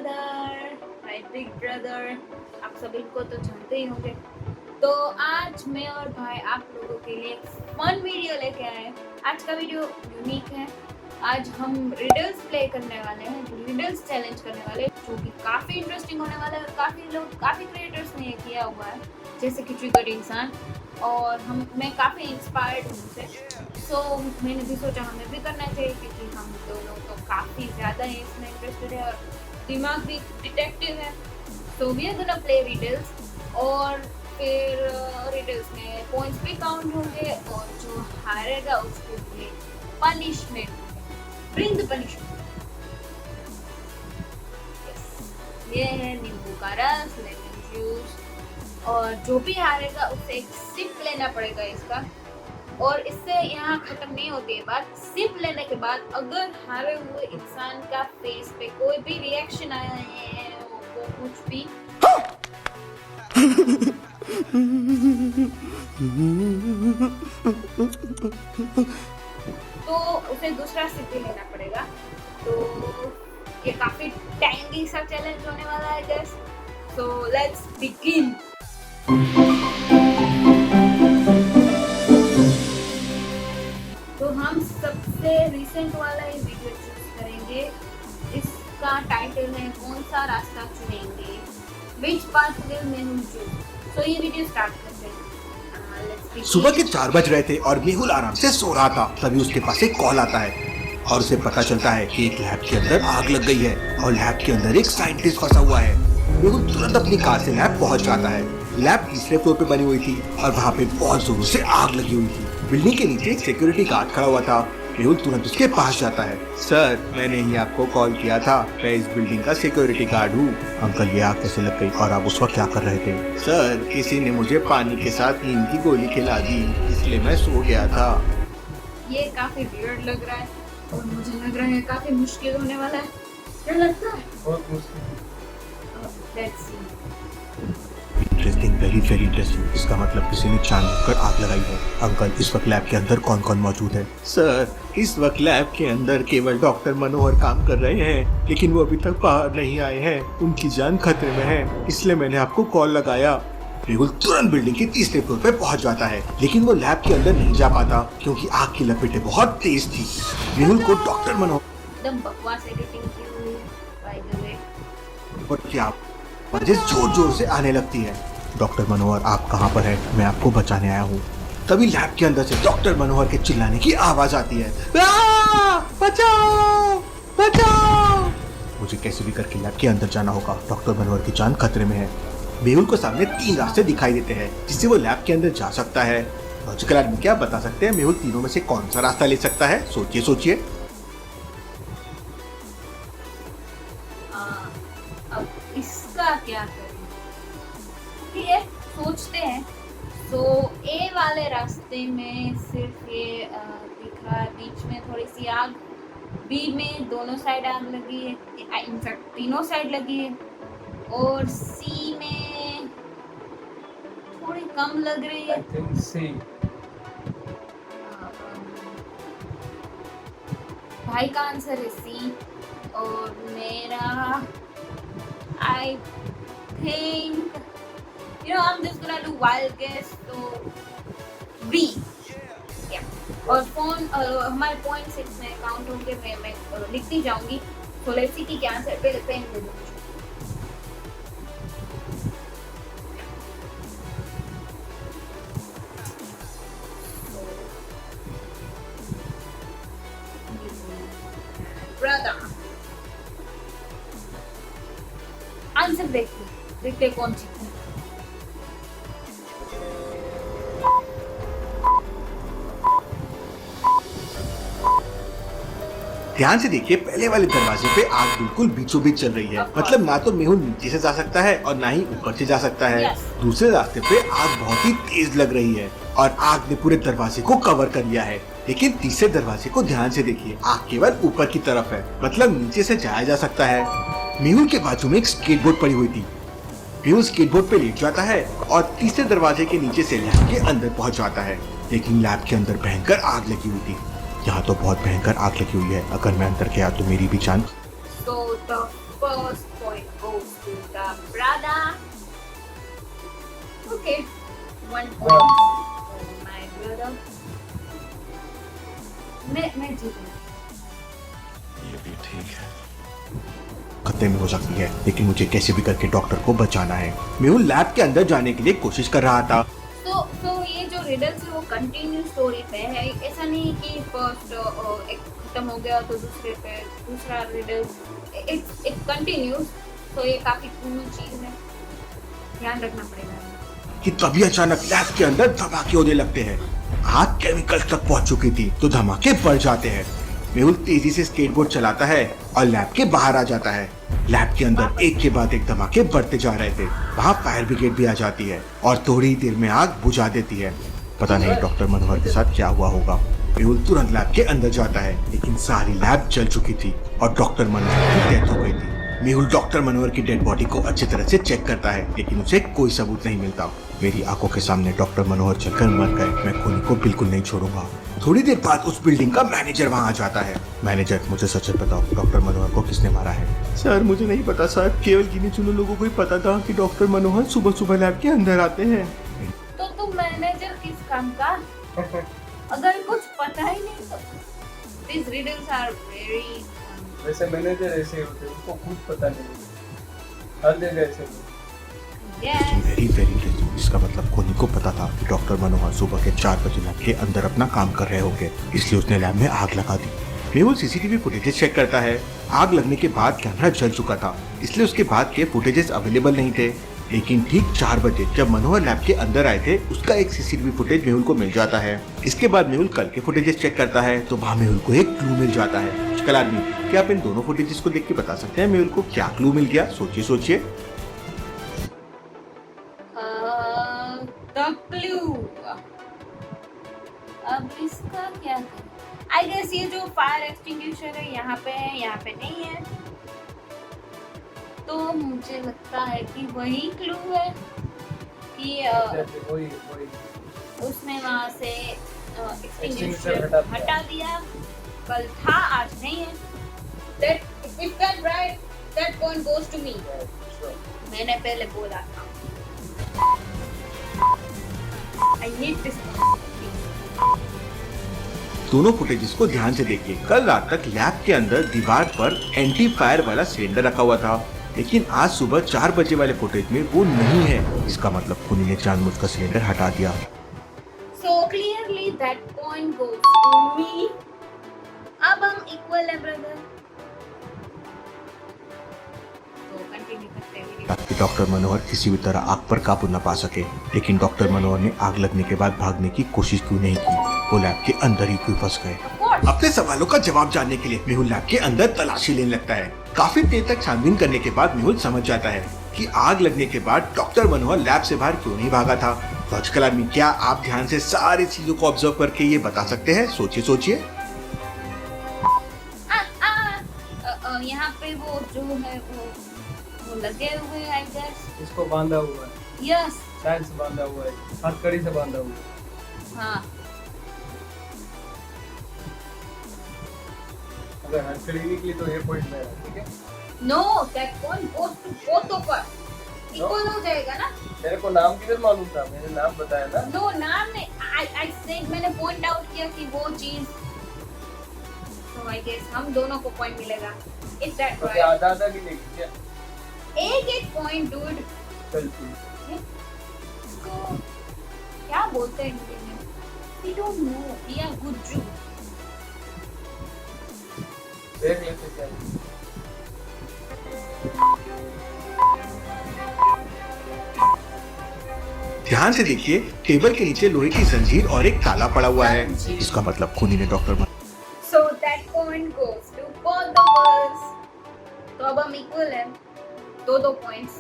Brother, my big brother, आप सभी को तो जानते ही होंगे। तो आज मैं और भाई आप लोगों के लिए फन वीडियो लेके आए। आज का वीडियो यूनिक है। आज हम रिडल्स प्ले करने वाले हैं, रिडल्स चैलेंज करने वाले हैं, जो कि काफ़ी इंटरेस्टिंग होने वाला है। काफ़ी क्रिएटर्स ने ये किया हुआ है, जैसे कि ट्रिगर इंसान, और मैं काफ़ी इंस्पायर्ड हूँ उनसे। सो मैंने भी सोचा हमें भी करना चाहिए, क्योंकि हम दोनों तो काफ़ी ज़्यादा इसमें इंटरेस्टेड है और दिमाग भी डिटेक्टिव है। So we are gonna play riddles, और फिर रिडल्स में पॉइंट्स भी काउंट होंगे, और जो हारेगा उसके लिए पनिशमेंट। Bring the punishment. ये है नींबू का रस, लेमन जूस, और जो भी हारेगा उसे एक सिप लेना पड़ेगा इसका। और इससे यहाँ खत्म नहीं होती है बात। सिप लेने के बाद अगर हारे हुए इंसान का फेस पे कोई भी रिएक्शन आया है, वो कुछ भी, तो उसे दूसरा सिप भी लेना पड़ेगा। तो ये काफी टैंगी सा चैलेंज होने वाला है गाइस। So let's begin. तो हम सबसे रिसेंट वाला ही वीडियो चूज करेंगे। इसका टाइटल है कौन सा रास्ता चुनेंगे, विच पाथ विल मेहुल चूज। तो ये वीडियो स्टार्ट करते हैं। सुबह के 4 बज रहे थे और मेहुल आराम से सो रहा था। तभी उसके पास एक कॉल आता है और उसे पता चलता है कि एक लैब के अंदर आग लग गई है और लैब के अंदर एक साइंटिस्ट फंसा हुआ है। मेहुल तुरंत अपनी कार से लैब पहुंच जाता है। लैब तीसरे फ्लोर पे बनी हुई थी और वहाँ पे बहुत जोरों से आग लगी हुई थी। बिल्डिंग के नीचे एक सिक्योरिटी गार्ड खड़ा हुआ था। मेहुल तुरंत उसके पास जाता है। सर, मैंने ही आपको कॉल किया था, मैं इस बिल्डिंग का सिक्योरिटी गार्ड हूँ। अंकल, ये आग कैसे लग गई और आप उस वक्त क्या कर रहे थे? सर, किसी ने मुझे पानी के साथ नींद की गोली खिला दी, इसलिए मैं सो गया था। ये काफी वियर्ड लग रहा है और मुझे लग रहा है काफी मुश्किल होने वाला है। क्या लगता है? बहुत मुश्किल। Let's see. Interesting, very very interesting. इसका मतलब किसी ने जानबूझकर आग लगाई है। अंकल, इस वक्त लैब के अंदर कौन कौन मौजूद है? सर, इस वक्त लैब के अंदर केवल डॉक्टर मनोहर काम कर रहे हैं, लेकिन वो अभी तक बाहर नहीं आए हैं। उनकी जान खतरे में है, इसलिए मैंने आपको कॉल लगाया। मेहुल तुरंत बिल्डिंग के तीसरे फ्लोर पे पहुंच जाता है, लेकिन वो लैब के अंदर नहीं जा पाता क्योंकि आग की लपटें बहुत तेज थी। मेहुल को डॉक्टर मनोहर एकदम बकवास एडिटिंग की हुई है बाय द वे। और क्या आवाजें जोर जोर से आने लगती है। डॉक्टर मनोहर, आप कहाँ पर हैं? मैं आपको बचाने आया हूँ। तभी लैब के अंदर से डॉक्टर मनोहर के चिल्लाने की आवाज आती है। बचाओ बचाओ! मुझे कैसे भी करके लैब के अंदर जाना होगा। डॉक्टर मनोहर की जान खतरे में है। मेहुल को सामने 3 रास्ते दिखाई देते हैं जिससे वो लैब के अंदर जा सकता है। लॉजिकल आदमी क्या बता सकते हैं मेहुल तीनों में से कौन सा रास्ता ले सकता है? सोचिए सोचिए। अब इसका क्या करें? ठीक है, सोचते हैं। तो ए वाले रास्ते में सिर्फ ये दिख रहा है, बीच में थोड़ी सी आग, बी में दोनों साइड आग लगी है, इनफैक्ट तीनों साइड लगी है, और सी में थोड़ी कम लग रही है। भाई का आंसर है सी, और मेरा I think I'm just gonna do wild guess, तो B। और फोन हमारे पॉइंट 6 में काउंट होंगे, मैं लिखती जाऊंगी। तो लेट्स सी कि क्या आंसर पे पेन दे दूं। ब्रदर, आंसर देखते कौन जीतता है। ध्यान से देखिए, पहले वाले दरवाजे पे आग बिल्कुल बीचों बीच चल रही है। मतलब ना तो मेहुल नीचे से जा सकता है और ना ही ऊपर से जा सकता है। दूसरे रास्ते पे आग बहुत ही तेज लग रही है और आग ने पूरे दरवाजे को कवर कर लिया है। लेकिन तीसरे दरवाजे को ध्यान से देखिए, आग केवल ऊपर की तरफ है, मतलब नीचे से जाया जा सकता है। मेहुल के बाजू में एक स्केटबोर्ड पड़ी हुई थी। मेहुल स्केटबोर्ड पे लेट जाता है और तीसरे दरवाजे के नीचे से लैब के अंदर पहुंच जाता है। लेकिन लैब के अंदर भयंकर आग लगी हुई थी। यहाँ तो बहुत भयंकर आग लगी हुई है, अगर मैं अंदर गया तो मेरी भी जान। So the first point 1 point my brother. मैं जीत गया। ये भी ठीक है। खतरे में हो सकती है, लेकिन मुझे कैसे भी करके डॉक्टर को बचाना है। मेहुल लैब के अंदर जाने के लिए कोशिश कर रहा था। तो ये जो रिडल्स है वो कंटिन्यू स्टोरी पे है, ऐसा नहीं कि फर्स्ट एक खत्म हो गया तो दूसरे पे दूसरा रिडल, इट कंटिन्यूस। तो ये काफी कूल चीज है, ध्यान रखना पड़ेगा। कि तभी अचानक लैब के अंदर धमाके होने लगते हैं। आग केमिकल्स तक पहुंच चुकी थी तो धमाके बढ़ जाते हैं। मेहुल तेजी से स्केटबोर्ड चलाता है और लैब के बाहर आ जाता है। लैब के अंदर एक के बाद एक धमाके बढ़ते जा रहे थे। वहाँ फायर ब्रिगेड भी आ जाती है और थोड़ी ही देर में आग बुझा देती है। पता नहीं डॉक्टर मनोहर के साथ क्या हुआ होगा। मेहुल तुरंत लैब के अंदर जाता है, लेकिन सारी लैब जल चुकी थी और डॉक्टर मनोहर की डेथ हो गई थी। मेहुल डॉक्टर मनोहर की डेड बॉडी को अच्छी तरह से चेक करता है, लेकिन उसे कोई सबूत नहीं मिलता। मेरी आंखों के सामने डॉक्टर मनोहर चलकर मर गए, मैं खूनी को बिल्कुल नहीं छोड़ूंगा। थोड़ी देर बाद उस बिल्डिंग का मैनेजर वहाँ आ जाता है। मैनेजर, मुझे सच बताओ, डॉक्टर मनोहर को किसने मारा है? सर मुझे नहीं पता सर, केवल गिने चुने लोगों को ही पता था कि डॉक्टर मनोहर सुबह सुबह लैब के अंदर आते हैं। तो तुम मैनेजर किस काम का? अगर कुछ पता ही नहीं तो these riddles are very वैसे मैनेजर ऐसे होते हैं, उसको खुद पता नहीं, हर जगह ऐसे वेरी वेरी रिच। इसका मतलब खूनी को पता था कि डॉक्टर मनोहर सुबह के 4 बजे लैब के अंदर अपना काम कर रहे होंगे, इसलिए उसने लैब में आग लगा दी। मेहुल सीसीटीवी फुटेजेस चेक करता है। आग लगने के बाद कैमरा जल चुका था, इसलिए उसके बाद के फुटेजेस अवेलेबल नहीं थे। लेकिन ठीक 4 बजे जब मनोहर लैब के अंदर आए थे, उसका एक सीसीटीवी फुटेज मेहुल को मिल जाता है। इसके बाद मेहुल कल के फुटेजेस चेक करता है तो वहाँ मेहुल को एक क्लू मिल जाता है। मुश्किल आदमी, क्या आप इन दोनों फुटेजेस को देख के बता सकते हैं मेहुल को क्या क्लू मिल गया? सोचिए सोचिए। the clue। अब इसका क्या करें? आई गेस ये जो फायर एक्सटिंग्विशर है यहाँ पे है, यहाँ पे नहीं है, तो मुझे लगता है कि वही क्लू है कि वही उसने वहाँ से एक्सटिंग्विशर हटा हटा दिया। कल था, आज नहीं है। That if that right, that point goes to me। मैंने पहले बोला था। I hate this one। दोनों फुटेजेस को ध्यान से देखिए। कल रात तक लैब के अंदर दीवार पर एंटी फायर वाला सिलेंडर रखा हुआ था, लेकिन आज सुबह 4 बजे वाले फुटेज में वो नहीं है। इसका मतलब खूनी ने जानबूझकर सिलेंडर हटा दिया। So clearly that point goes to me। अब हम इक्वल है ब्रदर। तो कंटिन्यू करते हैं वीडियो। ताकि डॉक्टर मनोहर किसी भी तरह आग पर काबू न पा सके। लेकिन डॉक्टर मनोहर ने आग लगने के बाद भागने की कोशिश क्यों नहीं की? वो लैब के अंदर ही क्यों फंस गए? अपने सवालों का जवाब जानने के लिए मेहुल लैब के अंदर तलाशी लेने लगता है। काफी देर तक छानबीन करने के बाद मेहुल समझ जाता है कि आग लगने के बाद डॉक्टर मनोहर लैब से बाहर क्यों नहीं भागा था। लॉजिकल आदमी, क्या आप ध्यान से सारी चीजों को ऑब्जर्व करके ये बता सकते हैं? सोचिए सोचिए। यहाँ पे वो जो है वो लगे हुए हैं, आई गेस। इसको बांधा हुआ है। यस। शायद से बांधा हुआ है, हथकड़ी से बांधा हुआ है। हाँ। अगर हथकड़ी निकली तो ये पॉइंट मेरा, ठीक है? No, that point goes to both of us. Equal हो जाएगा ना? तेरे को नाम किधर मालूम था? मैंने नाम बताया ना। नो, नाम नहीं। आई सेड, मैंने पॉइंट आउट किया कि वो चीज। तो आई गेस हम दोनों को पॉइंट मिलेगा। इज दैट तो राइट? आधा आधा गिनेगी क्या? एक पॉइंट डूड। चल ठीक। इसको क्या बोलते हैं हिंदी में? We don't know. We are Gujju. देख लेते क्या। ध्यान से देखिए, टेबल के नीचे लोहे की जंजीर और एक ताला पड़ा हुआ है। इसका मतलब खूनी ने doctor So that point goes to both of us। तो अब हम इक्वल हैं, दो पॉइंट्स।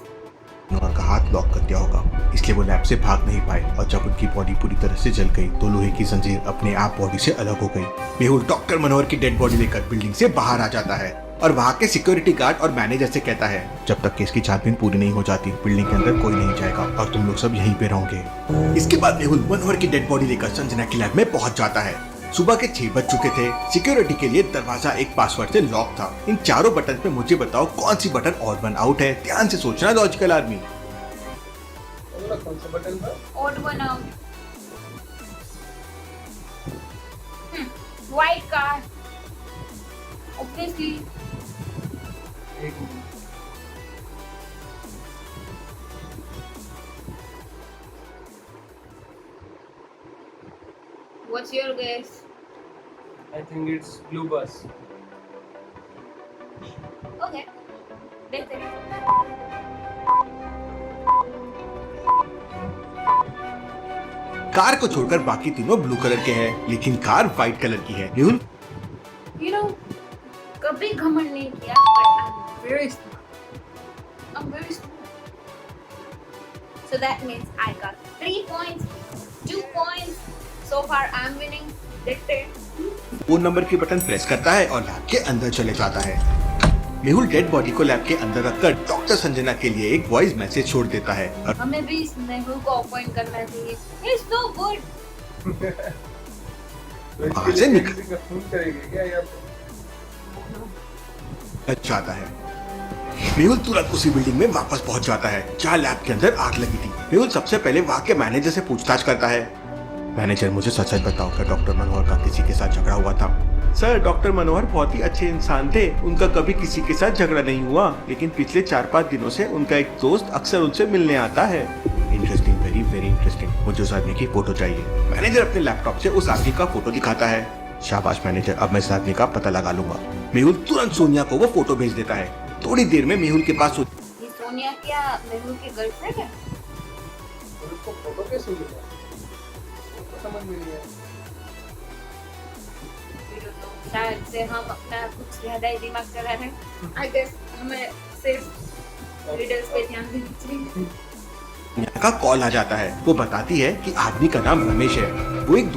मनोहर का हाथ लॉक कर दिया होगा, इसलिए वो लैब से भाग नहीं पाए। और जब उनकी बॉडी पूरी तरह से जल गई तो लोहे की जंजीर अपने आप बॉडी से अलग हो गई। मेहुल डॉक्टर मनोहर की डेड बॉडी लेकर बिल्डिंग से बाहर आ जाता है और वहाँ के सिक्योरिटी गार्ड और मैनेजर से कहता है, जब तक केस की छानबीन पूरी नहीं हो जाती बिल्डिंग के अंदर कोई नहीं जाएगा और तुम लोग सब यहीं पे रहोगे। इसके बाद मेहुल मनोहर की डेड बॉडी लेकर संजना की लैब में पहुंच जाता है। सुबह के 6 बज चुके थे। सिक्योरिटी के लिए दरवाजा एक पासवर्ड से लॉक था। इन चारों बटन पे मुझे बताओ कौन सी बटन ऑड वन आउट है? ध्यान से सोचना लॉजिकल आदमी। कौन से बटन पर? odd one out. White car. Obviously. एक minute. What's your guess? I think it's blue bus. Okay. देखते हैं. कार को छोड़कर बाकी तीनों ब्लू कलर के हैं, लेकिन कार व्हाइट कलर की है। मेहुल You know, कभी घमंड नहीं किया, but I'm very smart. I'm very smart. So that means I got 3 points, 2 points. So far I'm winning. देखते हैं. फोन नंबर की बटन प्रेस करता है और लैब के अंदर चले जाता है। मेहुल डेड बॉडी को लैब के अंदर रखकर डॉक्टर संजना के लिए एक वॉइस मैसेज छोड़ देता है और हमें भी इस मेहुल को अपॉइंट करना चाहिए. He's so good. तो इसके वहाँ से लिए निकल- किसी का खून करेंगे क्या यहाँ पे? जाता है। मेहुल तुरंत उसी बिल्डिंग में वापस पहुंच जाता है जहाँ लैब के अंदर आग लगी थी। मेहुल सबसे पहले वहाँ के मैनेजर से पूछताछ करता है। मैनेजर, मुझे सच सच बताओ, क्या डॉक्टर मनोहर का किसी के साथ झगड़ा हुआ था? सर, डॉक्टर मनोहर बहुत ही अच्छे इंसान थे, उनका कभी किसी के साथ झगड़ा नहीं हुआ, लेकिन पिछले 4-5 दिनों से उनका एक दोस्त अक्सर उनसे मिलने आता है। Interesting, very very interesting. मुझे उस आदमी की फोटो चाहिए। मैनेजर अपने लैपटॉप से उस आदमी का फोटो दिखाता है। शाबाश मैनेजर, अब मैं इस आदमी का पता लगा लूंगा। मेहुल तुरंत सोनिया को वो फोटो भेज देता है। थोड़ी देर में मेहुल के पास ये सोनिया क्या मेहुल की गर्लफ्रेंड है? और उसको फोटो कैसे मिला? वो तो समझ में नहीं आया। शायद से हम अपना कुछ ज्यादा ही दिमाग चला रहे हैं. I guess हमें सिर्फ रीडर्स पे ध्यान देना चाहिए. सोनिया का कॉल आ जाता है। वो बताती है कि आदमी का नाम रमेश है। वो एक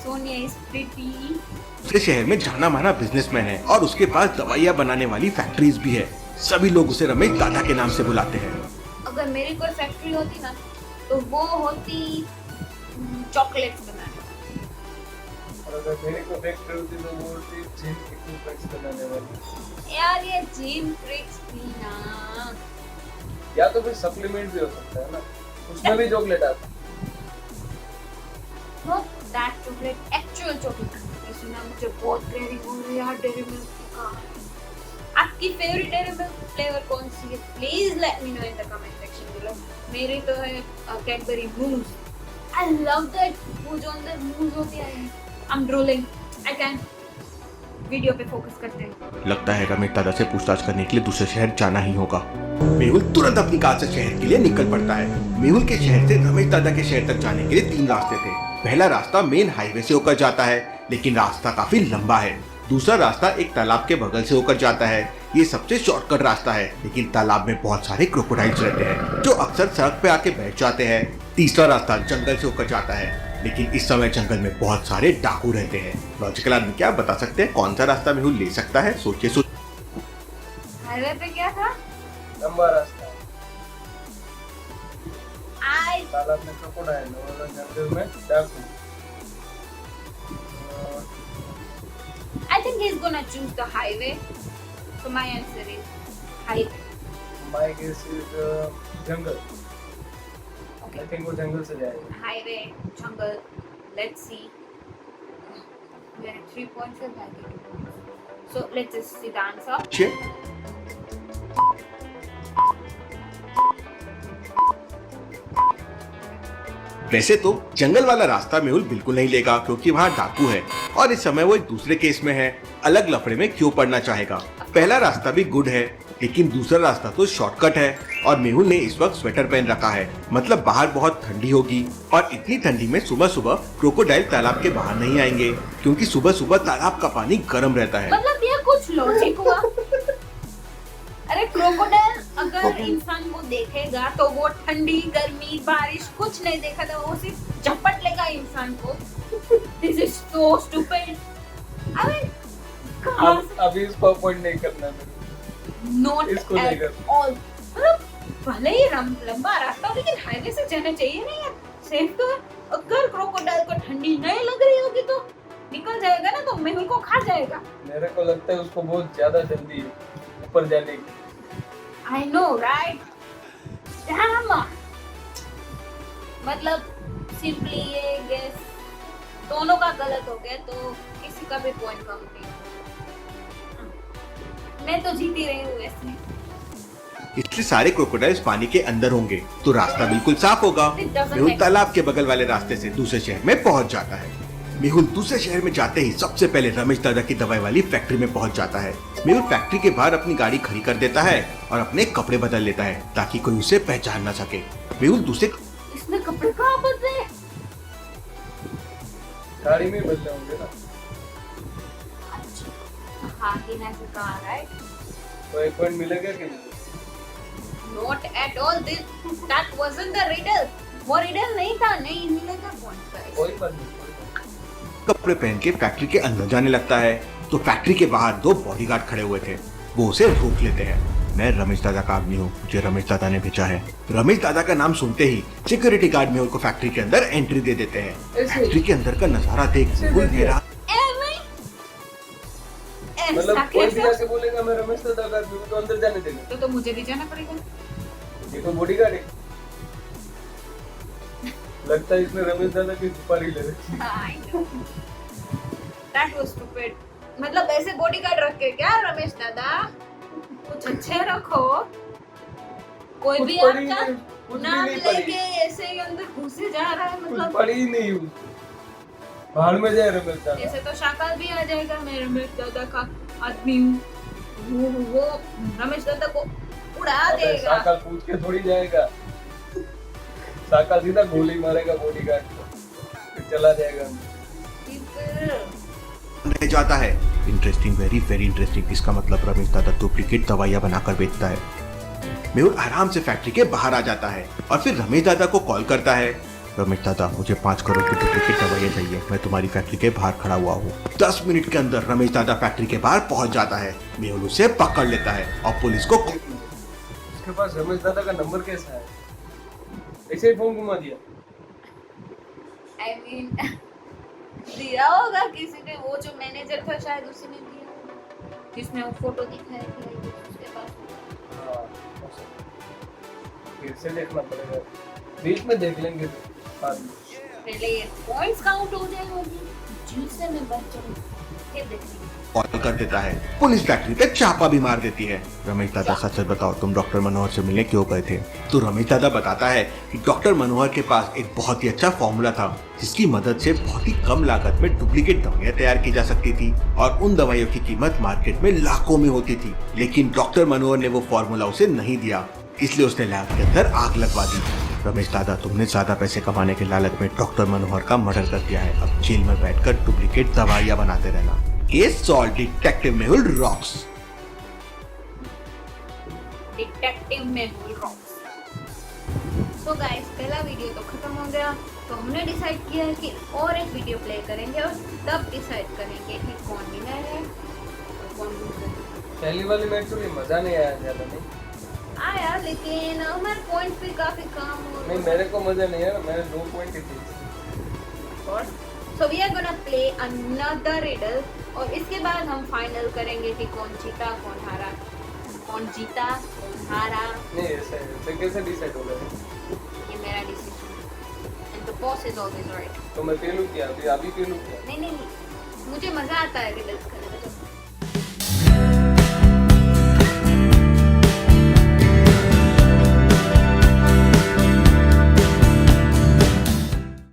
सोनिया इज प्रिटी. दूसरे शहर में जाना माना बिजनेसमैन है और उसके पास दवाइयाँ बनाने वाली फैक्ट्रीज भी है। सभी लोग उसे रमेश दादा के नाम से बुलाते हैं। अगर मेरी कोई फैक्ट्री होती ना तो वो होती चॉकलेट्स बनाने. और अगर मेरे को फैक्ट्री होती तो वो होती जिम इक्विपमेंट्स बनाने वाली, यार ये जिम ट्रिक्स भी ना. या तो फिर सप्लीमेंट भी हो सकता है ना, उसमें भी चॉकलेट आता है। Not that chocolate, actual chocolate. ये सुना मुझे बहुत क्रेविंग हो रही है यार डेयरी मिल्क का. आपकी फेवरेट डेयरी मिल्क फ्लेवर कौन सी है? Please let me know in the comment section below. मेरी तो है कैडबरी मूज. I love that. वो जो अंदर मूज होती है. I am drooling. I can. Video पे फोकस करते हैं. लगता है रमेश दादा से पूछताछ करने के लिए दूसरे शहर जाना ही होगा। मेहुल तुरंत अपनी कार से शहर के लिए निकल पड़ता है। मेहुल के शहर से रमेश दादा के शहर तक जाने के लिए 3 रास्ते थे। पहला रास्ता मेन हाईवे से होकर जाता है, लेकिन रास्ता काफी लंबा है। दूसरा रास्ता एक तालाब के बगल से होकर जाता है। ये सबसे शॉर्टकट रास्ता है, लेकिन तालाब में बहुत सारे क्रोकोडाइल्स रहते हैं जो अक्सर सड़क पे आके बैठ जाते हैं। तीसरा रास्ता जंगल से होकर जाता है, लेकिन इस समय जंगल में बहुत सारे डाकू रहते हैं। लॉजिकल आदमी क्या बता सकते हैं कौन सा रास्ता मेहुल ले सकता है? सोचिए हाईवे पे क्या था? लंबा रास्ता है, आई तालाब में क्रोकोडाइल और जंगल में डाकू। I think he's gonna choose the highway. So my answer is highway. My guess is jungle. Okay. I think वो जंगल से जाएगा। Highway, jungle. Let's see. We are at 3 points and I get 2 points. So let's just see the answer. वैसे तो जंगल वाला रास्ता मेहुल बिल्कुल नहीं लेगा, क्योंकि वहाँ डाकू है और इस समय वो एक दूसरे केस में है। अलग लफड़े में क्यों पड़ना चाहेगा? पहला रास्ता भी गुड है, लेकिन दूसरा रास्ता तो शॉर्टकट है और मेहुल ने इस वक्त स्वेटर पहन रखा है, मतलब बाहर बहुत ठंडी होगी और इतनी ठंडी में सुबह सुबह क्रोकोडाइल तालाब के बाहर नहीं आएंगे, क्योंकि सुबह सुबह तालाब का पानी गर्म रहता है। मतलब ये कुछ लॉजिक हुआ? अरे क्रोकोडाइल अगर इंसान को देखेगा तो वो ठंडी गर्मी बारिश कुछ नहीं देखा था, वो सिर्फ झपट लेगा इंसान को। This is so stupid. अरे अभी इसको अपॉइंट नहीं करना मेरे नॉट इसको नहीं एट करना। ऑल। मतलब भले ही लंबा रास्ता हो, लेकिन हाईवे से जाना चाहिए ना यार, सेफ तो है। अगर क्रोकोडाइल को ठंडी नहीं लग रही होगी तो निकल जाएगा ना, तो मेहुल को खा जाएगा। मेरे को लगता है उसको बहुत ज्यादा जल्दी है ऊपर जाने की। I know, right? Damn! मतलब सिंपली ये गेस दोनों का गलत हो गया तो किसी का भी पॉइंट कम नहीं। मैं तो जीती रही हूँ वैसे। इसलिए सारे क्रोकोडाइल्स पानी के अंदर होंगे तो रास्ता बिल्कुल साफ होगा। मेहुल तालाब के बगल वाले रास्ते से दूसरे शहर में पहुंच जाता है। मेहुल दूसरे शहर में जाते ही सबसे पहले रमेश दादा की दवाई वाली फैक्ट्री में पहुंच जाता है। मेहुल फैक्ट्री के बाहर अपनी गाड़ी खड़ी कर देता है और अपने कपड़े बदल लेता है ताकि कोई उसे पहचान न सके। मेहुल दूसरे इसने कपड़े कहाँ बदले? गाड़ी में बदले होंगे ना। हाँ कि ना से कहा राइट। तो एक पॉइंट मिलेगा कि नहीं? Not at all. That wasn't the riddle. वो riddle नहीं था, नहीं मिलेगा पॉइंट का। कोई बात नहीं। कपड़े पहन के फैक्ट्री के अंदर जाने लगता है तो फैक्ट्री के बाहर 2 बॉडीगार्ड खड़े हुए थे। वो उसे रोक लेते हैं। मैं रमेश दादा का आदमी हूँ, मुझे रमेश दादा ने भेजा है। रमेश दादा का नाम सुनते ही सिक्योरिटी गार्ड मेहुल को फैक्ट्री के अंदर एंट्री दे देते हैं। फैक्ट्री के अंदर का नजारा देख मेहुल हैरान। मतलब कोई भी आके बोलेगा मैं रमेश दादा का आदमी हूँ तो अंदर जाने देगा। तो मुझे भी जाना पड़ेगा। ये तो बॉडीगार्ड है। लगता है इसने रमेश दादा की सुपारी ले रखी है। I know. That was stupid. मतलब ऐसे बॉडीगार्ड रख के क्या रमेश दादा? कुछ अच्छे रखो। कोई भी आपका नाम लेके ऐसे ही अंदर घुसे जा रहा है मतलब। कुछ पड़ी ही नहीं हूँ। बाहर में जाए रमेश दादा। ऐसे तो शाकाल भी आ जाएगा, मैं रमेश दादा का आदमी हूँ। वो रमेश दादा को उड़ा देगा। शाकाल पूछ के थोड़ी जाएगा। शाकाल सीधा गोली मारेगा बॉडीगार्ड को, फिर चला जाएगा। रह जाता है। Interesting, very very interesting. इसका मतलब रमेश दादा डुप्लीकेट दवाइयाँ बनाकर बेचता है। मेहुल आराम से फैक्ट्री के बाहर आ जाता है और फिर रमेश दादा को कॉल करता है। रमेश दादा, मुझे 5 करोड़ की डुप्लीकेट दवाइयाँ चाहिए, मैं तुम्हारी फैक्ट्री के बाहर खड़ा हुआ हूँ। 10 मिनट के अंदर रमेश दादा फैक्ट्री के बाहर पहुंच जाता है। मेहुल उसे पकड़ लेता है और पुलिस को। उसके पास रमेश दादा का नंबर कैसा है? ऐसे ही फोन घुमा दिया। I mean, दिया होगा किसी ने, वो जो मैनेजर था शायद उसी ने दिया, जिसने वो फोटो दिखाया था उसके पास। हाँ, हो सकता है। फिर से देखना पड़ेगा, बीच में देख लेंगे तो बाद में। पहले ये पॉइंट्स काउंट हो जाएंगे, जिससे मैं बच जाऊँ, फिर देखेंगे। कॉल कर देता है। पुलिस फैक्ट्री पे छापा भी मार देती है। रमेश दादा, सच सच बताओ, तुम डॉक्टर मनोहर से मिलने क्यों गए थे? तो रमेश दादा बताता है कि डॉक्टर मनोहर के पास एक बहुत ही अच्छा फॉर्मूला था जिसकी मदद से बहुत ही कम लागत में डुप्लीकेट दवाइयाँ तैयार की जा सकती थी और उन दवाइयों की कीमत मार्केट में लाखों में होती थी। लेकिन डॉक्टर मनोहर ने वो फॉर्मूला उसे नहीं दिया, इसलिए उसने लैब के अंदर आग लगवा दी। रमेश दादा, तुमने ज्यादा पैसे कमाने के लालच में डॉक्टर मनोहर का मर्डर कर दिया है। अब जेल में बैठकर डुप्लीकेट दवाइयाँ बनाते रहना। Case solve, detective Mehul rocks. Detective Mehul rocks. So guys, पहला वीडियो तो खत्म हो गया, तो हमने डिसाइड किया है कि और एक वीडियो प्ले करेंगे और तब डिसाइड करेंगे कि कौन विनर है और कौन लूजर है। पहली वाली मैच में मजा नहीं आया ज्यादा। नहीं आया, लेकिन हमारे पॉइंट भी काफी कम हो। नहीं, मेरे को मजा नहीं आया, मैंने 2 पॉइंट ही थे। So we are gonna play another riddle और इसके बाद हम फाइनल करेंगे कि कौन जीता कौन हारा, कौन जीता कौन हारा। नहीं, ऐसे कैसे डिसाइड होगा? ये मेरा decision and the boss is always right। तो मैं फेल हूँ क्या? अभी फेल हूँ क्या? नहीं, मुझे मजा आता है रिडल्स करने।